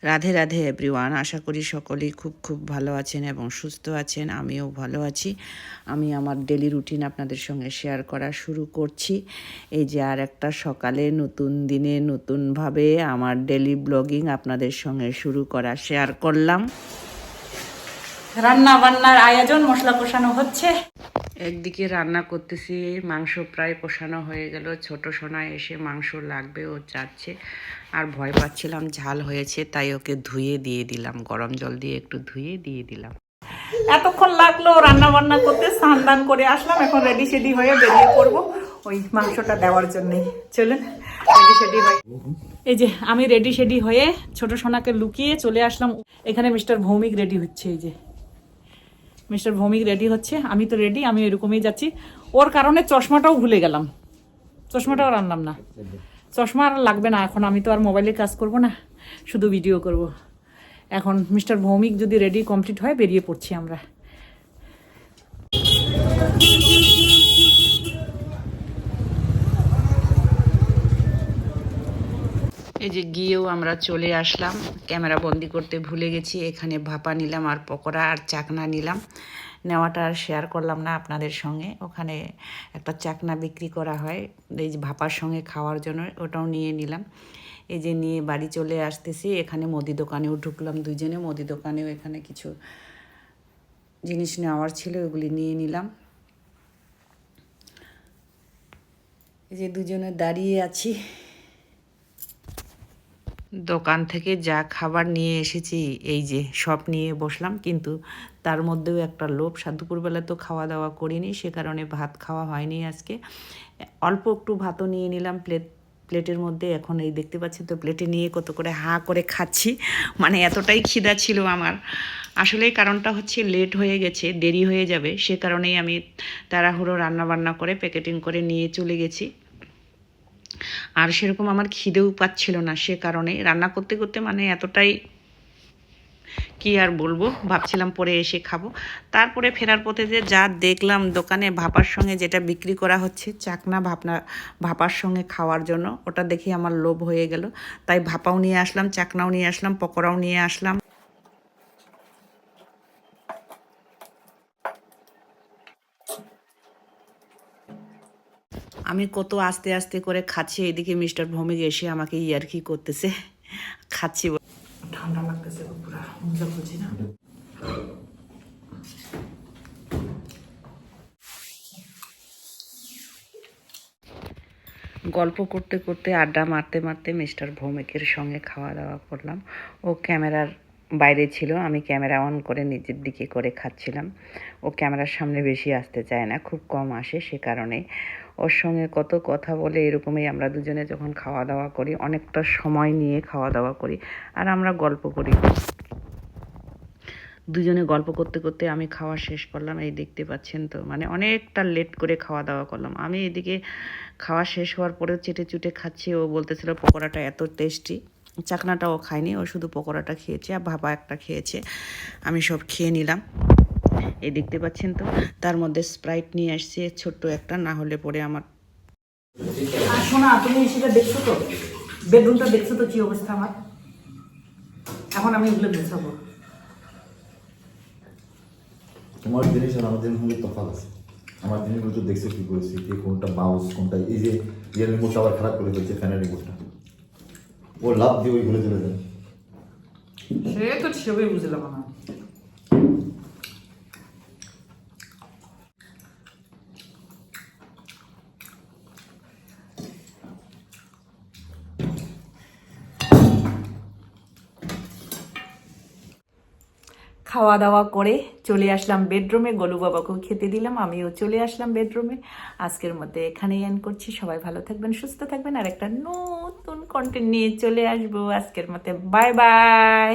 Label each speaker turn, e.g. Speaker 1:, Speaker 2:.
Speaker 1: Radhe Radhe everyone, আশা করি সকলেই খুব খুব ভালো আছেন এবং সুস্থ আছেন। আমিও ভালো আছি। আমি আমার ডেলি রুটিন আপনাদের সঙ্গে শেয়ার করা শুরু করছি। এই যে আর একটা সকালে নতুন দিনে নতুনভাবে আমার ডেলি ব্লগিং আপনাদের সঙ্গে শুরু করা শেয়ার করলাম।
Speaker 2: রান্না বান্নার আয়োজন, মশলা কষানো হচ্ছে।
Speaker 1: একদিকে রান্না করতেছি, মাংস প্রায় কষানো হয়ে গেল। ছোট সোনা এসে মাংস লাগবে ও চাচ্ছে, আর ভয় পাচ্ছিলাম ঝাল হয়েছে, তাই ওকে ধুয়ে দিয়ে দিলাম, গরম জল দিয়ে একটু ধুয়ে দিয়ে দিলাম।
Speaker 2: এতক্ষণ লাগলো রান্না বান্না করতে, স্নান দান করে আসলাম, এখন রেডি সেডি হয়ে বেরিয়ে পড়বো ওই মাংসটা দেওয়ার জন্যই। চলেন রেডি সেডি হয়ে, এই যে আমি রেডি সেডি হয়ে ছোট সোনাকে লুকিয়ে চলে আসলাম। এখানে মিস্টার ভৌমিক রেডি হচ্ছে, এই যে মিস্টার ভৌমিক রেডি হচ্ছে, আমি তো রেডি, আমি এরকমই যাচ্ছি। ওর কারণে চশমাটাও ভুলে গেলাম, চশমাটাও আনলাম না। চশমা আর লাগবে না, এখন আমি তো আর মোবাইলে কাজ করব না, শুধু ভিডিও করব। এখন মিস্টার ভৌমিক যদি রেডি কমপ্লিট হয় বেরিয়ে পড়ছি আমরা।
Speaker 1: এই যে গিয়েও আমরা চলে আসলাম, ক্যামেরা বন্দি করতে ভুলে গেছি। এখানে ভাপা নিলাম আর পকোড়া আর চাকনা নিলাম। নেওয়াটা আর শেয়ার করলাম না আপনাদের সঙ্গে। ওখানে একটা চাকনা বিক্রি করা হয় এই যে ভাপার সঙ্গে খাওয়ার জন্য, ওটাও নিয়ে নিলাম। এই যে নিয়ে বাড়ি চলে আসতেছি। এখানে মুদি দোকানেও ঢুকলাম দুজনে, মুদি দোকানেও এখানে কিছু জিনিস নেওয়ার ছিল, ওগুলি নিয়ে নিলাম। এই যে দুজনে দাঁড়িয়ে আছি, দোকান থেকে যা খাবার নিয়ে এসেছি এই যে সব নিয়ে বসলাম। কিন্তু তার মধ্যেও একটা লোভ, দুপুরবেলা তো খাওয়া দাওয়া করিনি, সে কারণে ভাত খাওয়া হয়নি আজকে। অল্প একটু ভাতও নিয়ে নিলাম প্লেটের মধ্যে। এখন এই দেখতে পাচ্ছেন তো প্লেটে নিয়ে কত করে হাঁ করে খাচ্ছি, মানে এতটাই খিদা ছিল আমার। আসলে কারণটা হচ্ছে লেট হয়ে গেছে, দেরি হয়ে যাবে, সে কারণেই আমি তাড়াহুড়ো রান্নাবান্না করে প্যাকেটিং করে নিয়ে চলে গেছি। আর সেরকম আমার খিদেও পাচ্ছিল না, সে কারণে রান্না করতে করতে মানে এতটাই কি আর বলবো, ভাবছিলাম পরে এসে খাবো। তারপরে ফেরার পথে যে যা দেখলাম দোকানে ভাপার সঙ্গে যেটা বিক্রি করা হচ্ছে, চাকনা ভাপার সঙ্গে খাওয়ার জন্য, ওটা দেখে আমার লোভ হয়ে গেল। তাই ভাপাও নিয়ে আসলাম, চাকনাও নিয়ে আসলাম, পকোড়াও নিয়ে আসলাম। আমি কত আস্তে আস্তে করে খাচ্ছি, এদিকে মিস্টার ভৌমিক এসে আমাকে ইয়ার্কি করতেছে, খাচ্ছি।
Speaker 2: ঠান্ডা লাগতেছে পুরো, মজা বুঝি না।
Speaker 1: গল্প করতে করতে আড্ডা মারতে মারতে মিস্টার ভৌমিকের সঙ্গে খাওয়া দাওয়া করলাম। ও ক্যামেরার বাইরে ছিল, আমি ক্যামেরা অন করে নিজের দিকে করে খাচ্ছিলাম। ও ক্যামেরার সামনে বেশি আসতে চায় না, খুব কম আসে, সে কারণে ওর সঙ্গে কত কথা বলে এরকমই আমরা দুজনে যখন খাওয়া দাওয়া করি, অনেকটা সময় নিয়ে খাওয়া দাওয়া করি আর আমরা গল্প করি। দুজনে গল্প করতে করতে আমি খাওয়া শেষ করলাম। এই দেখতে পাচ্ছেন তো, মানে অনেকটা লেট করে খাওয়া দাওয়া করলাম। আমি এদিকে খাওয়া শেষ হওয়ার পরেও চেটে চুটে খাচ্ছি। ও বলতেছিল পকোড়াটা এত টেস্টি। চাকনাটাও খায়নি, ও শুধু পকোড়াটা খেয়েছে আর ভাপা একটা খেয়েছে। আমি সব খেয়ে নিলাম। এই দেখতে পাচ্ছেন তো, তার মধ্যে স্প্রাইট নিয়ে আসছে ছোট্ট একটা, না হলে পরে আমার।
Speaker 2: আর শোনা, তুমি সেটা দেখছো তো, বেডরুমটা দেখছো তো কি অবস্থা আমার। এখন আমি এগুলো গুছাবো।
Speaker 3: তোমার জিনিস আর আমার জিনিস মধ্যে তফাৎ আছে। আমার জিনিসগুলো তো দেখছো কি করেছি, কে কোনটা মাউস কোনটা, এই যে ইয়ের রিমোটটা আবার খারাপ করে ফেলছে, ফ্যানের রিমোটটা ও লাভ দিয়ে ওই ঘুরে চলে যায়।
Speaker 2: সে তো সেভাবে বুঝলাম না। খাওয়া দাওয়া করে চলে আসলাম বেডরুমে, গোলু বাবাকেও খেতে দিলাম, আমিও চলে আসলাম বেডরুমে। আজকের মধ্যে এখানেই এন্ড করছি। সবাই ভালো থাকবেন, সুস্থ থাকবেন, আর একটা নতুন কন্টেন্ট নিয়ে চলে আসবো। আজকের মধ্যে বাই বাই।